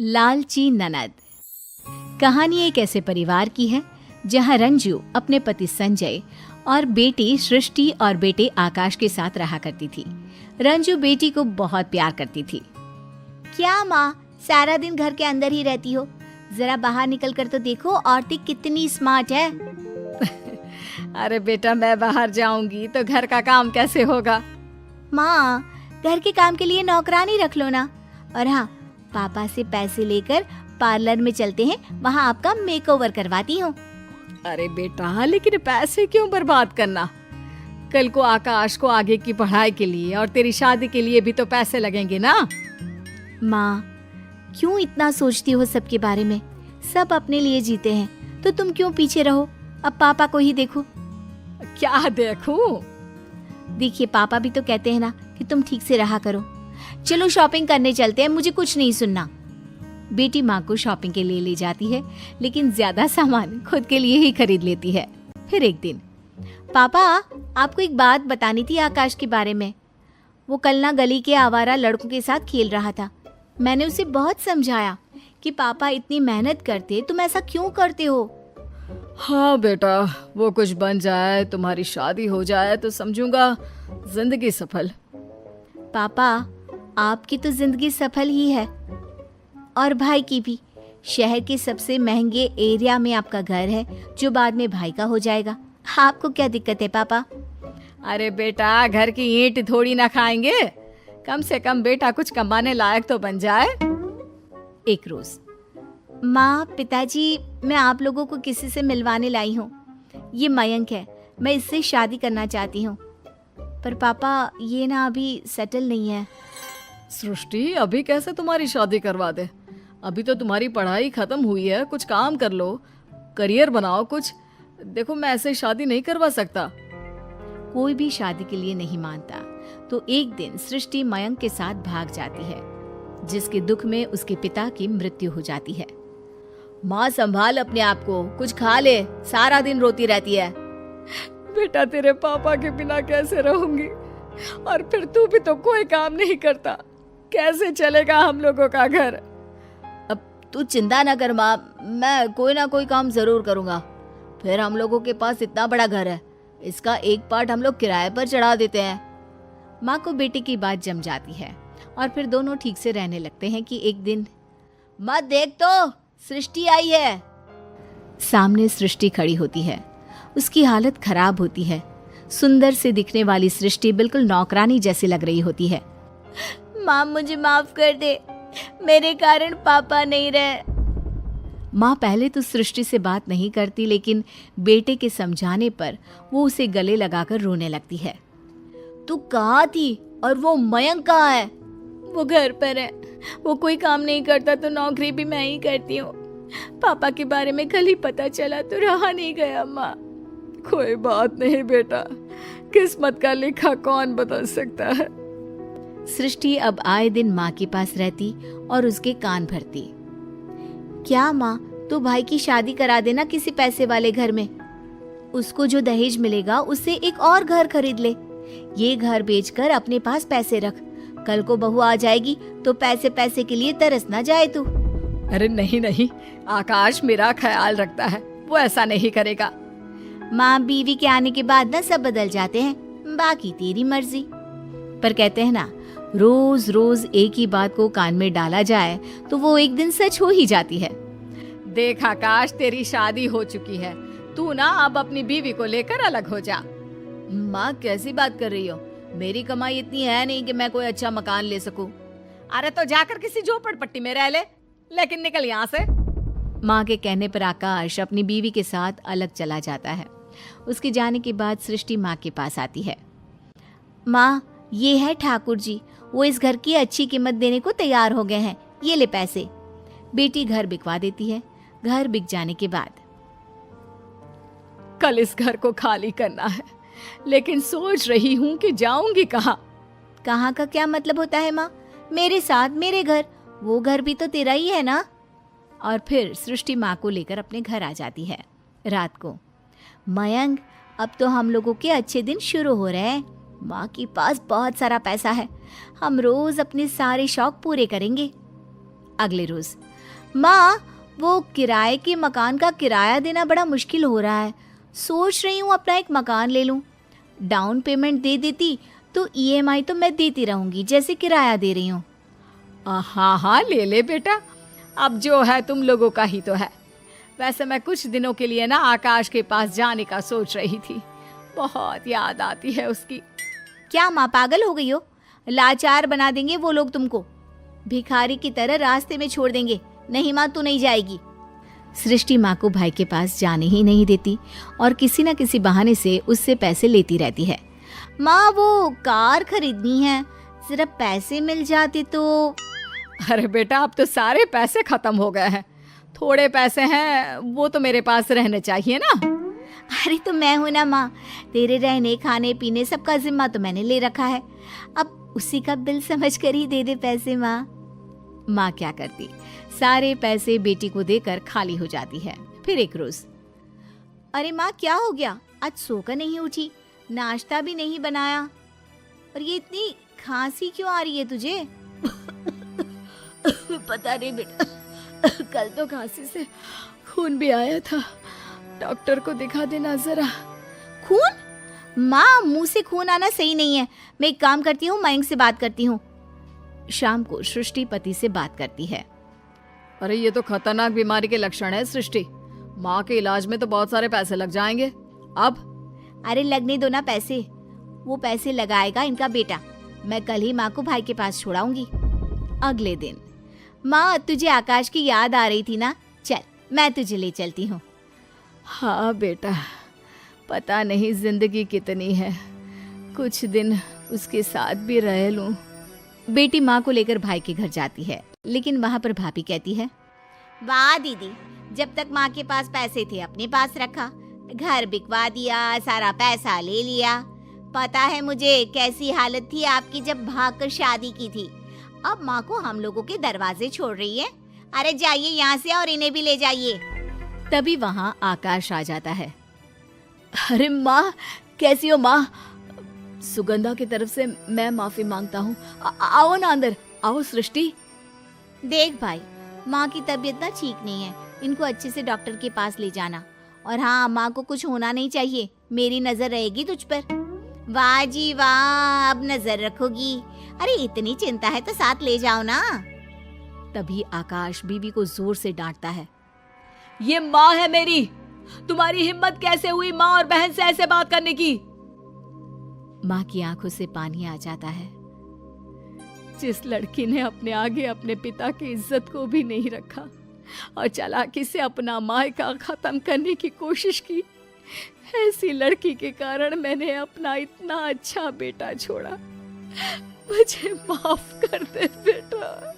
लालची ननद। कहानी एक ऐसे परिवार की है जहां रंजू अपने पति संजय और बेटी सृष्टि और बेटे आकाश के साथ रहा करती थी। रंजू बेटी को बहुत प्यार करती थी। क्या माँ, सारा दिन घर के अंदर ही रहती हो? जरा बाहर निकल कर तो देखो, औरतें कितनी स्मार्ट है। अरे बेटा, मैं बाहर जाऊंगी तो घर का काम कैसे होगा? माँ, घर के काम के लिए नौकरानी रख लो ना। और हाँ, पापा से पैसे लेकर पार्लर में चलते हैं, वहाँ आपका मेकओवर करवाती हूँ। अरे बेटा, लेकिन पैसे क्यों बर्बाद करना? कल को आकाश को आगे की पढ़ाई के लिए और तेरी शादी के लिए भी तो पैसे लगेंगे ना। माँ, क्यों इतना सोचती हो सबके बारे में? सब अपने लिए जीते हैं, तो तुम क्यों पीछे रहो? अब पापा को ही देखो। क्या देखूं? देखिए, पापा भी तो कहते हैं ना कि तुम ठीक से रहा करो। चलो शॉपिंग करने चलते हैं, मुझे कुछ नहीं सुनना। बेटी माँ को शॉपिंग के लिए ले जाती है, लेकिन ज्यादा सामान खुद के लिए ही खरीद लेती है। फिर एक दिन, पापा, आपको एक बात बतानी थी आकाश के बारे में। वो कल ना गली के आवारा लड़कों के साथ खेल रहा था। मैंने उसे बहुत समझाया कि पापा इतनी मेहनत करते, तुम ऐसा क्यों करते हो? हाँ बेटा, वो कुछ बन जाए, तुम्हारी शादी हो जाए तो समझूंगा जिंदगी सफल। पापा, आपकी तो जिंदगी सफल ही है, और भाई की भी। शहर के सबसे महंगे एरिया में आपका घर है, जो बाद में भाई का हो जाएगा। आपको क्या दिक्कत है पापा? अरे बेटा, घर की ईंट थोड़ी ना खाएंगे, कम से कम बेटा कुछ कमाने लायक तो बन जाए। एक रोज, माँ, पिताजी, मैं आप लोगों को किसी से मिलवाने लाई हूँ। ये मयंक है, मैं इससे शादी करना चाहती हूँ। पर पापा, ये ना अभी सेटल नहीं है। सृष्टि, अभी कैसे तुम्हारी शादी करवा दे? अभी तो तुम्हारी पढ़ाई खत्म हुई है, कुछ काम कर लो, करियर बनाओ कुछ। देखो, मैं ऐसे शादी नहीं करवा सकता। कोई भी शादी के लिए नहीं मानता, तो एक दिन सृष्टि मयंक के साथ भाग जाती है, जिसके दुख में उसके पिता की मृत्यु हो जाती है। माँ, संभाल अपने आप को, कुछ खा ले, सारा दिन रोती रहती है। बेटा, तेरे पापा के बिना कैसे रहूंगी? और फिर तू भी तो कोई काम नहीं करता, कैसे चलेगा हम लोगों का घर? अब तू चिंता न कर माँ, मैं कोई ना कोई काम जरूर करूँगा। फिर हम लोगों के पास इतना बड़ा घर है, इसका एक पार्ट हम लोग किराए पर चढ़ा देते हैं। माँ को बेटे की बात जम जाती है और फिर दोनों ठीक से रहने लगते हैं कि एक दिन, माँ देख तो, सृष्टि आई है। सामने सृष्टि खड़ी होती है। उसकी हालत खराब होती है। सुंदर से दिखने वाली सृष्टि बिल्कुल नौकरानी जैसी लग रही होती है। माँ, मुझे माफ कर दे, मेरे कारण पापा नहीं रहे। माँ पहले तो सृष्टि से बात नहीं करती, लेकिन बेटे के समझाने पर वो उसे गले लगाकर रोने लगती है। तू कहाँ थी और वो मयंक कहाँ है? वो घर पर है, वो कोई काम नहीं करता तो नौकरी भी मैं ही करती हूँ। पापा के बारे में कल ही पता चला तो रहा नहीं गया। माँ, कोई बात नहीं बेटा, किस्मत का लिखा कौन बदल सकता है। सृष्टि अब आए दिन माँ के पास रहती और उसके कान भरती। क्या माँ, तू भाई की शादी करा देना किसी पैसे वाले घर में। उसको जो दहेज मिलेगा उससे एक और घर खरीद ले। ये घर बेचकर अपने पास पैसे रख, कल को बहू आ जाएगी तो पैसे पैसे के लिए तरस ना जाए तू। अरे नहीं नहीं, आकाश मेरा ख्याल रखता है, वो ऐसा नहीं करेगा। माँ, बीवी के आने के बाद ना सब बदल जाते हैं, बाकी तेरी मर्जी। पर कहते हैं ना, रोज रोज एक ही बात को कान में डाला जाए तो वो एक दिन सच हो ही जाती है। देख आकाश, तेरी शादी हो चुकी है, तू ना अब अपनी बीवी को लेकर अलग हो जा। माँ, कैसी बात कर रही हो? मेरी कमाई इतनी है नहीं कि मैं कोई अच्छा मकान ले सकूं। अरे तो जाकर किसी झोपड़पट्टी में रह ले, लेकिन निकल यहाँ से। माँ के कहने पर आकाश अपनी बीवी के साथ अलग चला जाता है। उसके जाने के बाद सृष्टि माँ के पास आती है। माँ, ये है ठाकुर जी, वो इस घर की अच्छी कीमत देने को तैयार हो गए हैं, ये ले पैसे। बेटी घर बिकवा देती है। घर बिक जाने के बाद, कल इस घर को खाली करना है, लेकिन सोच रही हूँ कि जाऊंगी कहाँ। कहाँ का क्या मतलब होता है माँ? मेरे साथ मेरे घर, वो घर भी तो तेरा ही है ना। और फिर सृष्टि माँ को लेकर अपने घर आ जाती है। रात को, मयंक, अब तो हम लोगों के अच्छे दिन शुरू हो रहे हैं। माँ के पास बहुत सारा पैसा है, हम रोज अपने सारे शौक पूरे करेंगे। अगले रोज, माँ वो किराए के मकान का किराया देना बड़ा मुश्किल हो रहा है। सोच रही हूँ अपना एक मकान ले लूँ। डाउन पेमेंट दे देती तो ईएमआई तो मैं देती रहूंगी जैसे किराया दे रही हूँ। हाँ हाँ, ले ले बेटा, अब जो है तुम लोगों का ही तो है। वैसे मैं कुछ दिनों के लिए ना आकाश के पास जाने का सोच रही थी, बहुत याद आती है उसकी। क्या माँ पागल हो गई हो? लाचार बना देंगे वो लोग तुमको, भिखारी की तरह रास्ते में छोड़ देंगे। नहीं माँ, तू नहीं जाएगी। सृष्टि माँ को भाई के पास जाने ही नहीं देती और किसी न किसी बहाने से उससे पैसे लेती रहती है। माँ वो कार खरीदनी है, जरा पैसे मिल जाते तो। अरे बेटा, अब तो सारे पैसे खत्म हो गए हैं, थोड़े पैसे हैं वो तो मेरे पास रहने चाहिए ना। अरे तो मैं हूं ना माँ, तेरे रहने खाने पीने सबका जिम्मा तो मैंने ले रखा है, अब उसी का बिल समझ कर ही दे दे पैसे। माँ क्या करती, सारे पैसे बेटी को देकर खाली हो जाती है। फिर एक रोज, अरे माँ क्या हो गया, आज सोकर नहीं उठी, नाश्ता भी नहीं बनाया, और ये इतनी खांसी क्यों आ रही है तुझे? पता नहीं बेटा, कल तो खांसी से खून भी आया था, डॉक्टर को दिखा देना जरा। खून? माँ मुंह से खून आना सही नहीं है, मैं एक काम करती हूँ, मयंक से बात करती हूँ। शाम को सृष्टि पति से बात करती है। अरे ये तो खतरनाक बीमारी के लक्षण है सृष्टि, माँ के इलाज में तो बहुत सारे पैसे लग जाएंगे। अब अरे लगने दो ना पैसे, वो पैसे लगाएगा इनका बेटा, मैं कल ही माँ को भाई के पास छोड़ाऊंगी। अगले दिन, माँ तुझे आकाश की याद आ रही थी ना, चल मैं तुझे ले चलती हूँ। हाँ बेटा, पता नहीं जिंदगी कितनी है, कुछ दिन उसके साथ भी रह लूं। बेटी माँ को लेकर भाई के घर जाती है, लेकिन वहाँ पर भाभी कहती है, वाह दीदी, जब तक माँ के पास पैसे थे अपने पास रखा, घर बिकवा दिया, सारा पैसा ले लिया। पता है मुझे कैसी हालत थी आपकी जब भागकर शादी की थी। अब माँ को हम लोगों के दरवाजे छोड़ रही है। अरे जाइए यहाँ से और इन्हें भी ले जाइए। तभी वहाँ आकाश आ जाता है। अरे माँ, कैसी हो माँ? सुगंधा की तरफ से मैं माफी मांगता हूँ। आओ ना अंदर, आओ सृष्टि। देख भाई, माँ की तबीयत ना ठीक नहीं है, इनको अच्छे से डॉक्टर के पास ले जाना। और हाँ, माँ को कुछ होना नहीं चाहिए, मेरी नजर रहेगी तुझ पर। वाह जी वाह, अब नजर रखोगी। अरे इतनी चिंता है तो साथ ले जाओ ना। तभी आकाश बीवी को जोर से डांटता है, ये माँ है मेरी, तुम्हारी हिम्मत कैसे हुई माँ और बहन से ऐसे बात करने की? माँ की आंखों से पानी आ जाता है। जिस लड़की ने अपने आगे अपने पिता की इज्जत को भी नहीं रखा और चालाकी से अपना मायका खत्म करने की कोशिश की, ऐसी लड़की के कारण मैंने अपना इतना अच्छा बेटा छोड़ा। मुझे माफ कर दे बेटा।